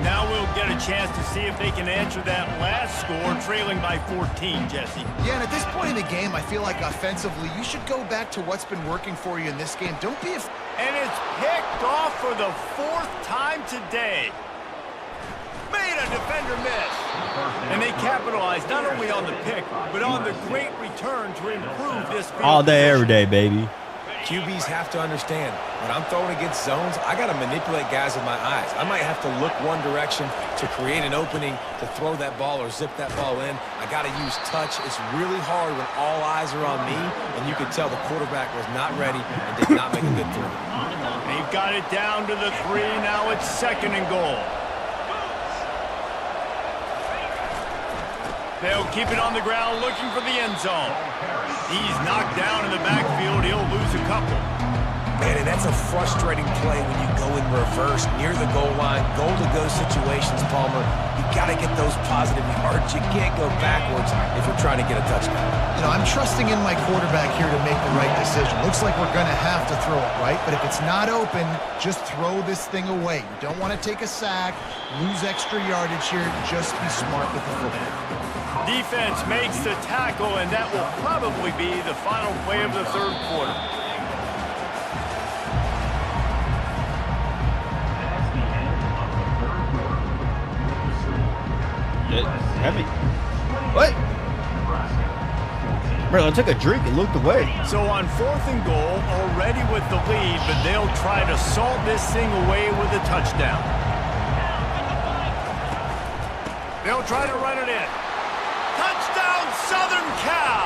B: Now we'll get a chance to see if they can answer that last score, trailing by 14, Jesse.
C: Yeah, and at this point in the game, I feel like offensively, you should go back to what's been working for you in this game. Don't be
B: And it's picked off for the 4th time today. Made a defender miss. And they capitalized not only on the pick, but on the great return to improve this field
A: All day,
B: position.
A: every day, baby.
D: QBs have to understand, when I'm throwing against zones, I got to manipulate guys with my eyes. I might have to look one direction to create an opening to throw that ball or zip that ball in. I got to use touch. It's really hard when all eyes are on me, and you can tell the quarterback was not ready and did not make a good throw.
B: They've got it down to the 3. Now it's second and goal. They'll keep it on the ground looking for the end zone. He's knocked down in the backfield. He'll lose a couple.
D: Man, and that's a frustrating play when you go in reverse near the goal line, goal-to-go situations, Palmer. You got to get those positive yards. You can't go backwards if you're trying to get a touchdown.
C: You know, I'm trusting in my quarterback here to make the right decision. Looks like we're going to have to throw it, right? But if it's not open, just throw this thing away. You don't want to take a sack, lose extra yardage here. Just be smart with the football.
B: Defense makes the tackle, and that will probably be the final play of the 3rd quarter.
A: Heavy. What? Bro, I took a drink and looked away.
B: So on 4th and goal, already with the lead, but they'll try to salt this thing away with a touchdown. They'll try to run it in. Touchdown, Southern Cal!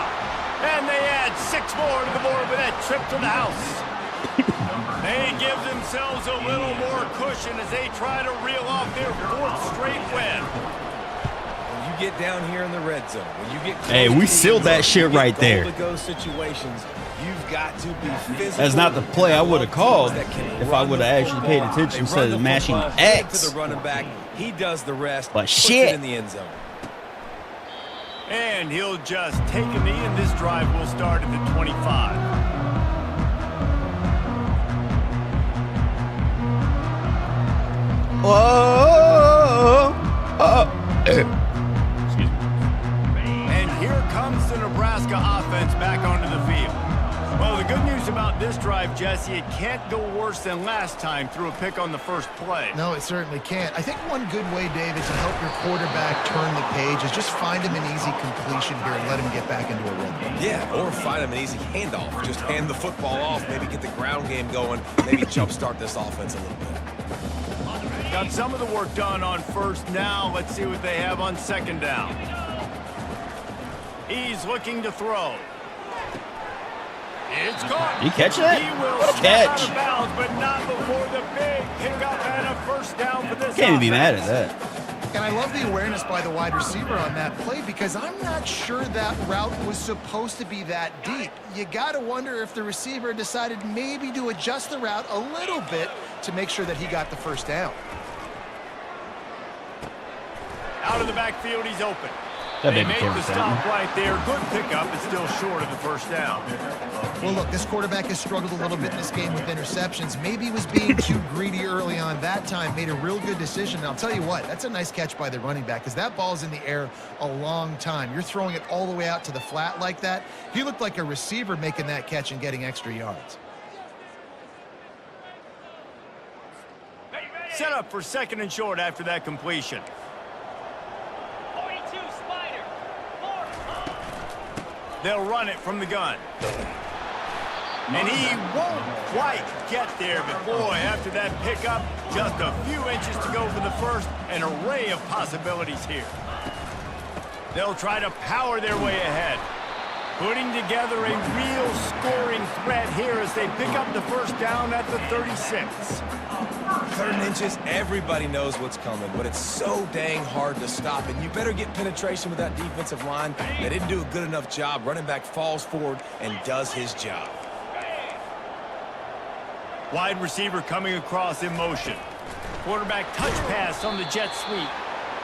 B: And they add 6 more to the board with that trip to the house. They give themselves a little more cushion as they try to reel off their 4th straight win.
D: When you get down here in the red zone, when you get
A: Hey, we sealed that shit right there.
D: Goal-to-go situations, you've got to be physical.
A: That's not the play I would have called if I would have actually paid attention instead of mashing X.
D: To the running back, he does the rest.
A: But
D: puts
A: shit.
D: it in the end zone.
B: And he'll just take a knee, and this drive will start at the 25.
A: Whoa!
B: Excuse me. And here comes the Nebraska offense back onto the field. Well, the good news about this drive, Jesse, it can't go worse than last time through a pick on the first play.
C: No, it certainly can't. I think one good way, David, to help your quarterback turn the page is just find him an easy completion here and let him get back into a rhythm.
D: Yeah, or find him an easy handoff. Just hand the football off, maybe get the ground game going, maybe jumpstart this offense a little bit.
B: Got some of the work done on first. Now let's see what they have on second down. He's looking to throw. It's caught.
A: Did he catch that?
B: He will
A: What a
B: step
A: catch.
B: out of bounds, but not before the big pickup and a first down for this
A: Can't even be mad
B: offense.
A: at that.
C: And I love the awareness by the wide receiver on that play because I'm not sure that route was supposed to be that deep. You got to wonder if the receiver decided maybe to adjust the route a little bit to make sure that he got the first down.
B: Out of the backfield, he's open.
A: That
B: They
A: may be
B: made the
A: first
B: stop
A: down.
B: right there. Good pickup, but still short of the first down.
C: Well, look, this quarterback has struggled a little bit in this game with interceptions. Maybe he was being too greedy early on that time, made a real good decision. And I'll tell you what, that's a nice catch by the running back because that ball's in the air a long time. You're throwing it all the way out to the flat like that. He looked like a receiver making that catch and getting extra yards.
B: Set up for second and short after that completion. They'll run it from the gun. And he won't quite get there, but boy, after that pickup, just a few inches to go for the first, an array of possibilities here. They'll try to power their way ahead, putting together a real scoring threat here as they pick up the first down at the 36.
D: 3rd and inches, everybody knows what's coming, but it's so dang hard to stop, and you better get penetration with that defensive line. They didn't do a good enough job. Running back falls forward and does his job.
B: Wide receiver coming across in motion. Quarterback touch pass on the jet sweep.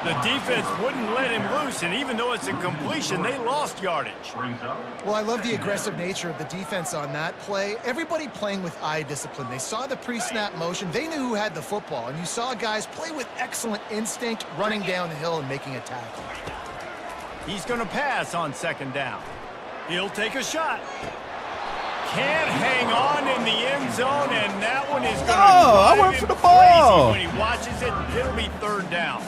B: The defense wouldn't let him loose, and even though it's a completion, they lost yardage.
C: Well, I love the aggressive nature of the defense on that play. Everybody playing with eye discipline. They saw the pre-snap motion. They knew who had the football, and you saw guys play with excellent instinct, running down the hill and making a tackle.
B: He's going to pass on second down. He'll take a shot. Can't hang on in the end zone, and that one is going to
A: I went for the ball.
B: When he watches it, it'll be 3rd down.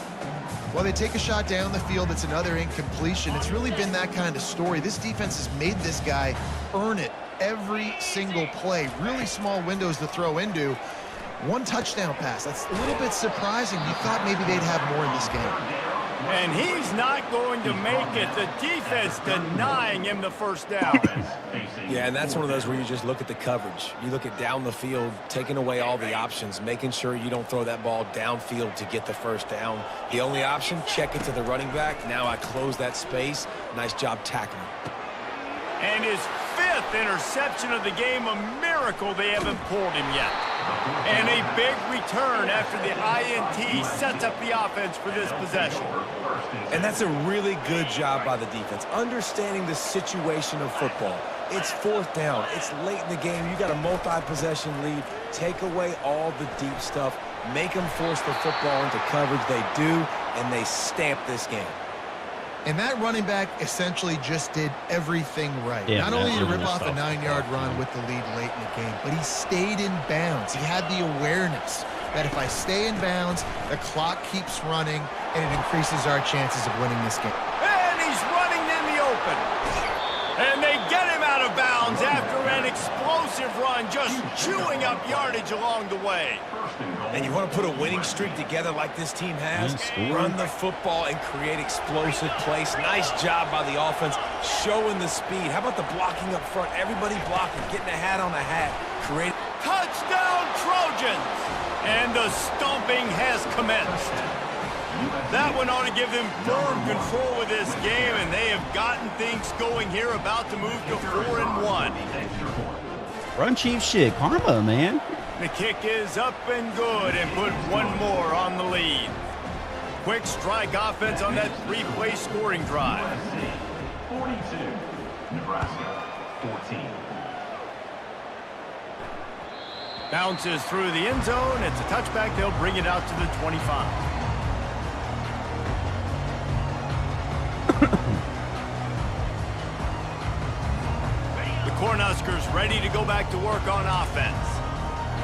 C: Well, they take a shot down the field. It's another incompletion. It's really been that kind of story. This defense has made this guy earn it every single play. Really small windows to throw into. 1 touchdown pass. That's a little bit surprising. You thought maybe they'd have more in this game.
B: And he's not going to make it. The defense denying him the first down.
D: Yeah, and that's one of those where you just look at the coverage. You look at down the field, taking away all the options, making sure you don't throw that ball downfield to get the first down. The only option, check it to the running back. Now I close that space. Nice job tackling.
B: And his 5th interception of the game, a miracle they haven't pulled him yet. And a big return after the INT sets up the offense for this possession.
D: And that's a really good job by the defense, understanding the situation of football. It's 4th down. It's late in the game. You got a multi-possession lead. Take away all the deep stuff. Make them force the football into coverage. They do, and they stamp this game.
C: And that running back essentially just did everything right.
A: Yeah,
C: Not only did he rip off a
A: stuff.
C: 9-yard run with the lead late in the game, but he stayed in bounds. He had the awareness that if I stay in bounds, the clock keeps running, and it increases our chances of winning this game.
B: And he's running in the open. And they get him out of bounds after an explosive run, just chewing up yardage along the way.
D: And you want to put a winning streak together like this team has, run the football and create explosive plays. Nice job by the offense, showing the speed. How about the blocking up front? Everybody blocking, getting a hat on a hat.
B: Touchdown, Trojans! And the stomping has commenced. That one ought to give them firm control of this game, and they have gotten things going here, about to move to 4-1.
A: Run Chief shit. Karma, man.
B: The kick is up and good, and put one more on the lead. Quick strike offense on that 3-play scoring drive.
F: USC 42, Nebraska 14.
B: Bounces through the end zone. It's a touchback. They'll bring it out to the 25. The Cornhuskers ready to go back to work on offense.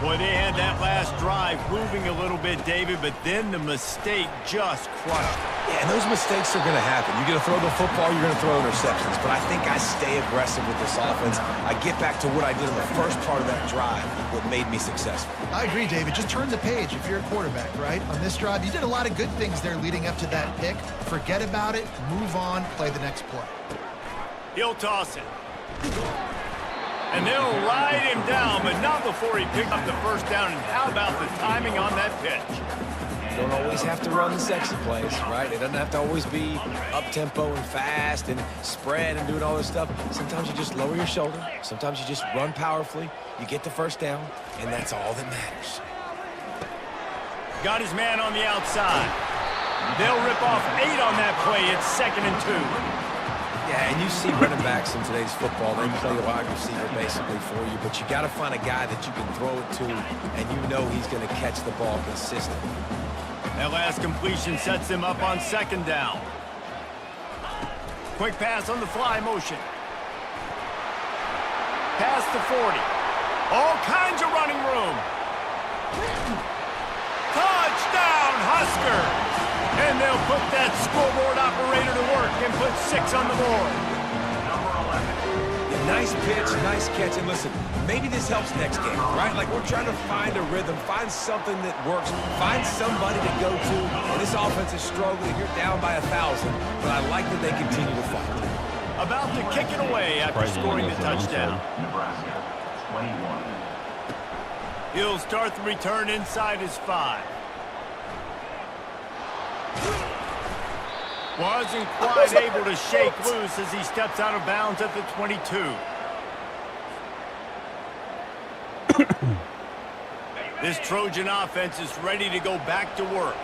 B: Boy, they had that last drive moving a little bit, David, but then the mistake just crushed them.
D: Yeah, and those mistakes are going to happen. You're going to throw the football, you're going to throw interceptions. But I think I stay aggressive with this offense. I get back to what I did in the first part of that drive, what made me successful.
C: I agree, David. Just turn the page if you're a quarterback, right? On this drive, you did a lot of good things there leading up to that pick. Forget about it, move on, play the next play.
B: He'll toss it. And they'll ride him down, but not before he picked up the first down. And how about the timing on that pitch?
D: You don't always have to run the sexy plays, right? It doesn't have to always be up-tempo and fast and spread and doing all this stuff. Sometimes you just lower your shoulder. Sometimes you just run powerfully. You get the first down, and that's all that matters.
B: Got his man on the outside. They'll rip off 8 on that play. It's 2nd and 2.
D: Yeah, and you see running backs in today's football. They play a wide receiver basically for you, but you got to find a guy that you can throw it to, and you know he's going to catch the ball consistently.
B: That last completion sets them up on 2nd down. Quick pass on the fly motion. Pass to 40. All kinds of running room. Touchdown, Huskers! And they'll put that scoreboard operator to work and put 6 on the board.
D: Yeah, nice pitch, nice catch. And listen, maybe this helps next game, right? Like we're trying to find a rhythm, find something that works, find somebody to go to. And this offense is struggling. You're down by 1,000, but I like that they continue to fight.
B: About to kick it away after scoring the touchdown.
F: Nebraska, 21.
B: He'll start the return inside his 5. Wasn't quite able to shake loose as he steps out of bounds at the 22. This Trojan offense is ready to go back to work.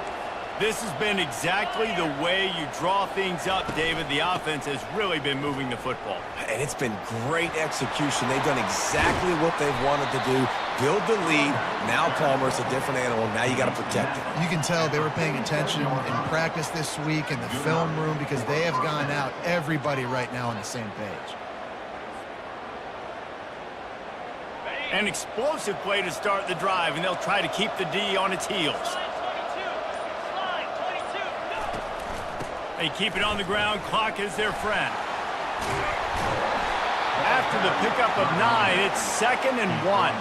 B: This has been exactly the way you draw things up, David. The offense has really been moving the football.
D: And it's been great execution. They've done exactly what they've wanted to do. Build the lead. Now Palmer's a different animal. Now you got to protect it.
C: You can tell they were paying attention in practice this week in the film room because they have gone out, everybody right now on the same page.
B: An explosive play to start the drive, and they'll try to keep the D on its heels. They keep it on the ground. Clock is their friend. After the pickup of 9, it's 2nd and 1.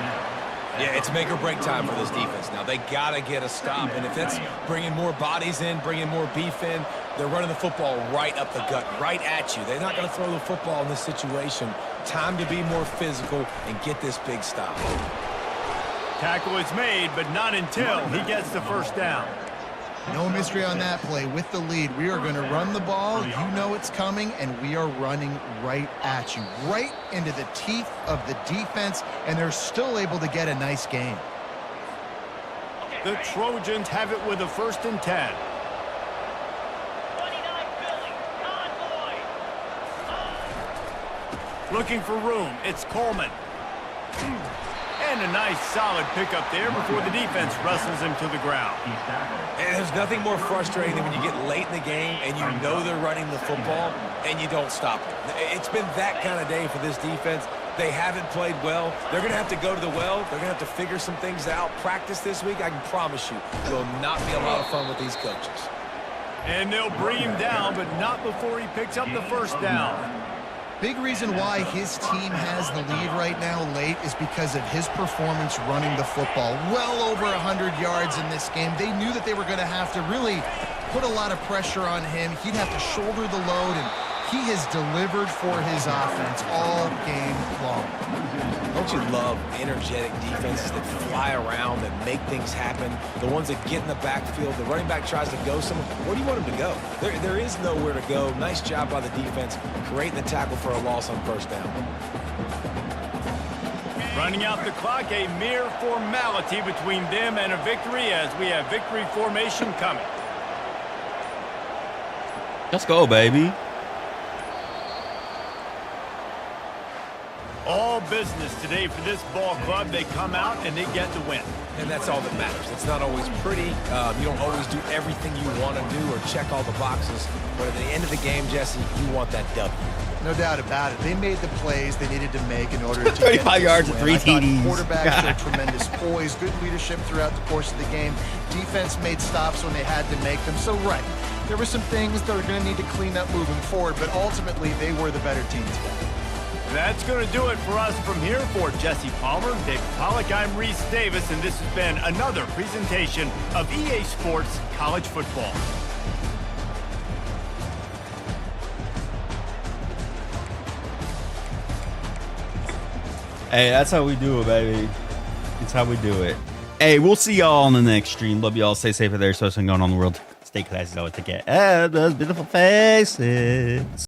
D: Yeah, it's make or break time for this defense now. They got to get a stop, and if that's bringing more bodies in, bringing more beef in, they're running the football right up the gut, right at you. They're not going to throw the football in this situation. Time to be more physical and get this big stop.
B: Tackle is made, but not until he gets the first down.
C: No mystery on that play. With the lead, we are going to run the ball. You know it's coming, and we are running right at you, right into the teeth of the defense, and they're still able to get a nice gain.
B: The Trojans have it with a 1st and 10. Looking for room. It's Coleman. And a nice solid pickup there before the defense wrestles him to the ground.
D: And there's nothing more frustrating than when you get late in the game and you know they're running the football and you don't stop them. It's been that kind of day for this defense. They haven't played well. They're going to have to go to the well. They're going to have to figure some things out. Practice this week, I can promise you, it will not be a lot of fun with these coaches.
B: And they'll bring him down, but not before he picks up the first down.
C: Big reason why his team has the lead right now late is because of his performance running the football. Well over 100 yards in this game. They knew that they were going to have to really put a lot of pressure on him. He'd have to shoulder the load, and he has delivered for his offense all game long.
D: Don't you love energetic defenses that fly around, that make things happen? The ones that get in the backfield, the running back tries to go somewhere. Where do you want him to go? There is nowhere to go. Nice job by the defense, creating the tackle for a loss on first down.
B: Running out the clock, a mere formality between them and a victory as we have victory formation coming.
A: Let's go, baby.
B: All business today for this ball club. They come out and they get the win.
D: And that's all that matters. It's not always pretty. You don't always do everything you want to do or check all the boxes. But at the end of the game, Jesse, you want that W.
C: No doubt about it. They made the plays they needed to make in order to
A: 35 yards and 3 TDs.
C: Quarterbacks showed tremendous poise, good leadership throughout the course of the game. Defense made stops when they had to make them. So, right, there were some things that are going to need to clean up moving forward, but ultimately they were the better team today.
B: That's going to do it for us from here. For Jesse Palmer, Dave Pollock, I'm Reese Davis, and this has been another presentation of EA Sports College Football.
A: Hey, that's how we do it, baby. That's how we do it. Hey, we'll see y'all on the next stream. Love y'all. Stay safe out there. So, what's going on in the world? Stay classy. Always take care of those beautiful faces.